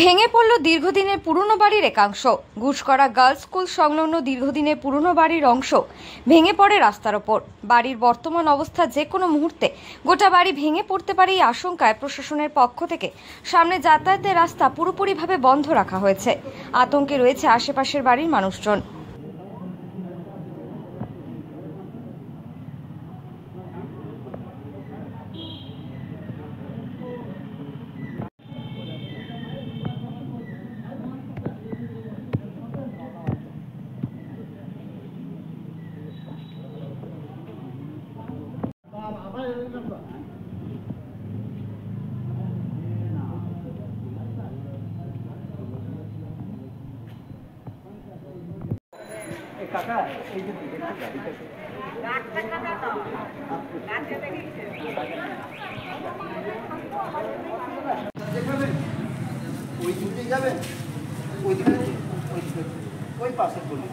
ভেঙে পড়ল দীর্ঘদিনের পুরনো বাড়ির একাংশ। ঘুষকরা গার্লস স্কুল সংলগ্ন দীর্ঘদিনের পুরনো বাড়ির অংশ ভেঙে পড়ে রাস্তার ওপর। বাড়ির বর্তমান অবস্থা যে কোনো মুহূর্তে গোটা বাড়ি ভেঙে পড়তে পারে এই আশঙ্কায় প্রশাসনের পক্ষ থেকে সামনে যাতায়াতের রাস্তা পুরোপুরিভাবে বন্ধ রাখা হয়েছে। আতঙ্কে রয়েছে আশেপাশের বাড়ির মানুষজন। কাকা এই যে ওই দিকে যাবেন, ওই দিকে ওই পাশে বলি